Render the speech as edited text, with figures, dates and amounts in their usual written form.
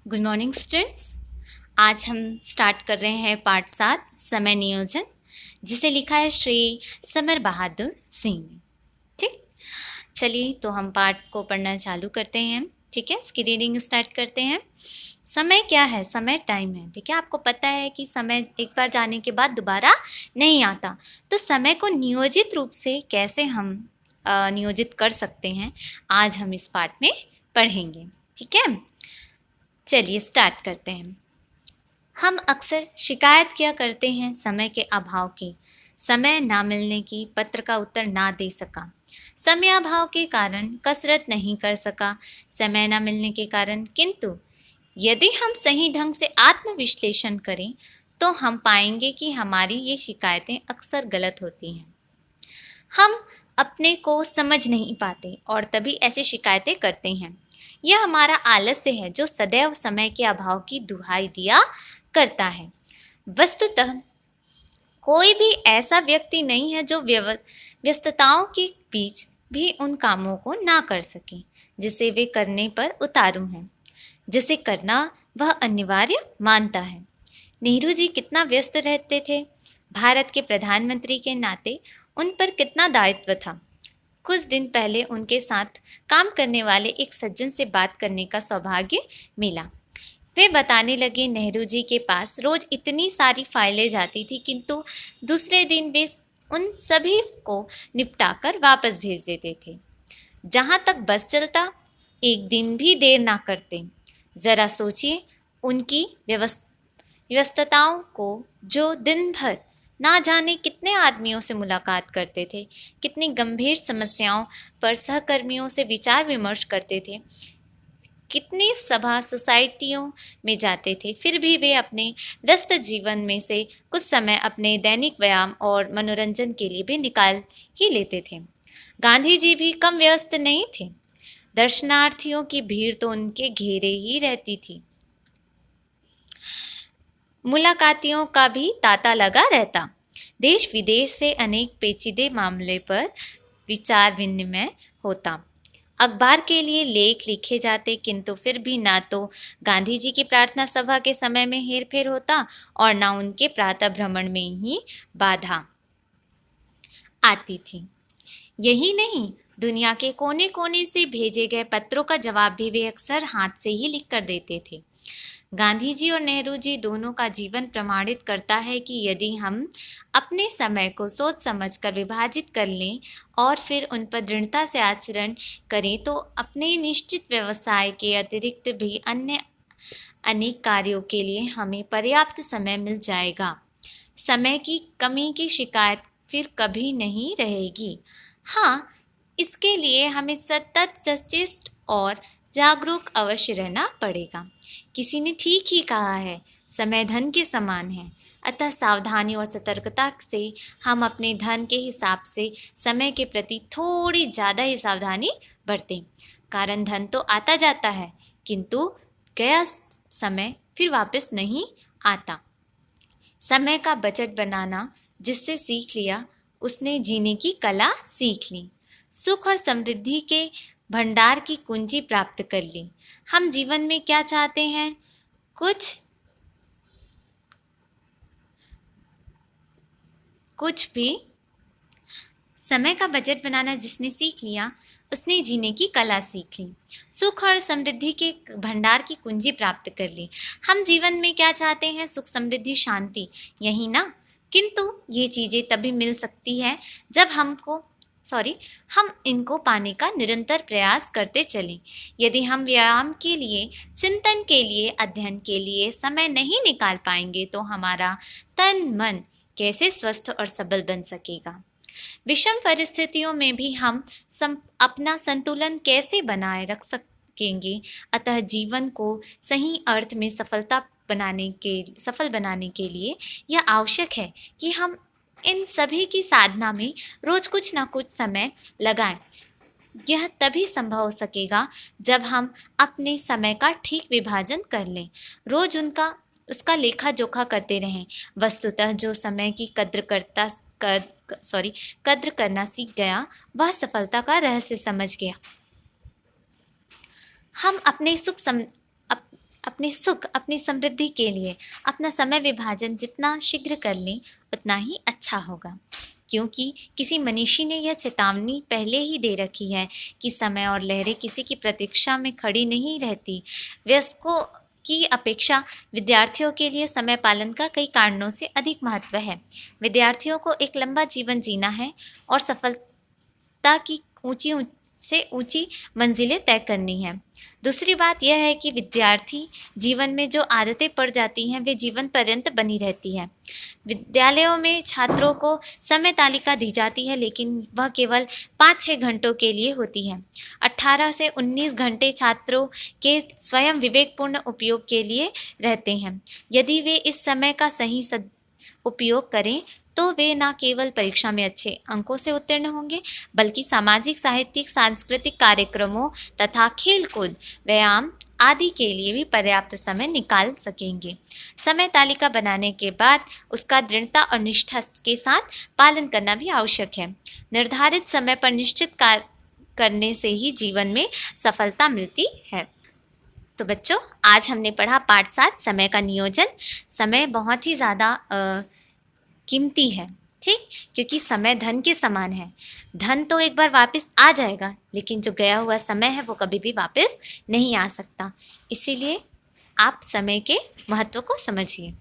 Good morning students. आज हम start कर रहे हैं पार्ट 7 समय नियोजन, जिसे लिखा है श्री समर बहादुर सिंह ने। ठीक, चलिए तो हम पार्ट को पढ़ना चालू करते हैं। ठीक है, इसकी रीडिंग स्टार्ट करते हैं। समय क्या है? समय टाइम है। ठीक है, आपको पता है कि समय एक बार जाने के बाद दोबारा नहीं आता, तो समय को नियोजित रूप से कैसे हम नियोजित कर सकते हैं, आज हम इस पार्ट में पढ़ेंगे। ठीक है, चलिए स्टार्ट करते हैं। हम अक्सर शिकायत किया करते हैं समय के अभाव की, समय ना मिलने की, पत्र का उत्तर ना दे सका, समय अभाव के कारण कसरत नहीं कर सका, समय ना मिलने के कारण। किंतु यदि हम सही ढंग से आत्मविश्लेषण करें तो हम पाएंगे कि हमारी ये शिकायतें अक्सर गलत होती हैं। हम अपने को समझ नहीं पाते और तभी ऐसी शिकायतें करते हैं। यह हमारा आलस्य है जो सदैव समय के अभाव की दुहाई दिया करता है। वस्तुतः कोई भी ऐसा व्यक्ति नहीं है जो व्यस्तताओं के बीच भी उन कामों को ना कर सके जिसे वे करने पर उतारू हैं, जिसे करना वह अनिवार्य मानता है। नेहरू जी कितना व्यस्त रहते थे। भारत के प्रधानमंत्री के नाते उन पर कितना दायित्व था। कुछ दिन पहले उनके साथ काम करने वाले एक सज्जन से बात करने का सौभाग्य मिला। वे बताने लगे, नेहरू जी के पास रोज इतनी सारी फाइलें जाती थी, किंतु दूसरे दिन वे उन सभी को निपटाकर वापस भेज देते थे। जहाँ तक बस चलता, एक दिन भी देर ना करते। जरा सोचिए उनकी व्यस्तताओं को, जो दिन भर ना जाने कितने आदमियों से मुलाकात करते थे, कितनी गंभीर समस्याओं पर सहकर्मियों से विचार विमर्श करते थे, कितनी सभा सोसाइटियों में जाते थे, फिर भी वे अपने व्यस्त जीवन में से कुछ समय अपने दैनिक व्यायाम और मनोरंजन के लिए भी निकाल ही लेते थे। गांधी जी भी कम व्यस्त नहीं थे। दर्शनार्थियों की भीड़ तो उनके घेरे ही रहती थी। मुलाकातियों का भी तांता लगा रहता। देश विदेश से अनेक पेचीदे मामले पर विचार विनिमय होता। अखबार के लिए लेख लिखे जाते, किंतु फिर भी ना तो गांधी जी की प्रार्थना सभा के समय में हेरफेर होता और ना उनके प्रातः भ्रमण में ही बाधा आती थी। यही नहीं, दुनिया के कोने कोने से भेजे गए पत्रों का जवाब भी वे अक्सर हाथ से ही लिख कर देते थे। गांधी जी और नेहरू जी दोनों का जीवन प्रमाणित करता है कि यदि हम अपने समय को सोच समझ कर विभाजित कर लें और फिर उन पर दृढ़ता से आचरण करें तो अपने निश्चित व्यवसाय के अतिरिक्त भी अन्य अनेक कार्यों के लिए हमें पर्याप्त समय मिल जाएगा। समय की कमी की शिकायत फिर कभी नहीं रहेगी। हाँ, इसके लिए हमें सतत सचेत और जागरूक अवश्य रहना पड़ेगा। किसी ने ठीक ही कहा है, समय धन के समान है। अतः सावधानी और सतर्कता से हम अपने धन के हिसाब से समय के प्रति थोड़ी ज़्यादा ही सावधानी बरतें। कारण धन तो आता जाता है, किंतु गया समय फिर वापस नहीं आता। समय का बजट बनाना जिससे सीख लिया, उसने जीने की कला सीख ली। सुख और समृद्धि के भंडार की कुंजी प्राप्त कर ली। हम जीवन में क्या चाहते हैं? कुछ भी। समय का बजट बनाना जिसने सीख लिया, उसने जीने की कला सीख ली। सुख और समृद्धि के भंडार की कुंजी प्राप्त कर ली। हम जीवन में क्या चाहते हैं? सुख, समृद्धि, शांति, यही ना? किंतु ये चीज़ें तभी मिल सकती है जब हम इनको पाने का निरंतर प्रयास करते चलें। यदि हम व्यायाम के लिए, चिंतन के लिए, अध्ययन के लिए समय नहीं निकाल पाएंगे तो हमारा तन मन कैसे स्वस्थ और सबल बन सकेगा? विषम परिस्थितियों में भी हम अपना संतुलन कैसे बनाए रख सकेंगे? अतः जीवन को सही अर्थ में सफल बनाने के लिए यह आवश्यक है कि हम इन सभी की साधना में रोज कुछ ना कुछ समय लगाएं। यह तभी संभव हो सकेगा जब हम अपने समय का ठीक विभाजन कर लें, रोज उसका लेखा जोखा करते रहें। वस्तुतः जो समय की कद्र करना सीख गया, वह सफलता का रहस्य समझ गया। हम अपने सुख, अपनी समृद्धि के लिए अपना समय विभाजन जितना शीघ्र कर लें उतना ही अच्छा होगा, क्योंकि किसी मनीषी ने यह चेतावनी पहले ही दे रखी है कि समय और लहरें किसी की प्रतीक्षा में खड़ी नहीं रहती। वयस्कों की अपेक्षा विद्यार्थियों के लिए समय पालन का कई कारणों से अधिक महत्व है। विद्यार्थियों को एक लंबा जीवन जीना है और सफलता की ऊंची से ऊंची मंजिलें तय करनी है। दूसरी बात यह है कि विद्यार्थी जीवन में जो आदतें पड़ जाती हैं वे जीवन पर्यंत बनी रहती हैं। विद्यालयों में छात्रों को समय तालिका दी जाती है, लेकिन वह केवल 5-6 घंटों के लिए होती है। 18 से 19 घंटे छात्रों के स्वयं विवेकपूर्ण उपयोग के लिए रहते हैं। यदि वे इस समय का सही उपयोग करें तो वे न केवल परीक्षा में अच्छे अंकों से उत्तीर्ण होंगे, बल्कि सामाजिक, साहित्यिक, सांस्कृतिक कार्यक्रमों तथा खेलकूद, व्यायाम आदि के लिए भी पर्याप्त समय निकाल सकेंगे। समय तालिका बनाने के बाद उसका दृढ़ता और निष्ठा के साथ पालन करना भी आवश्यक है। निर्धारित समय पर निश्चित कार्य करने से ही जीवन में सफलता मिलती है। तो बच्चों, आज हमने पढ़ा पाठ 7 समय का नियोजन। समय बहुत ही ज़्यादा कीमती है, ठीक, क्योंकि समय धन के समान है। धन तो एक बार वापस आ जाएगा, लेकिन जो गया हुआ समय है वो कभी भी वापस नहीं आ सकता। इसीलिए आप समय के महत्व को समझिए।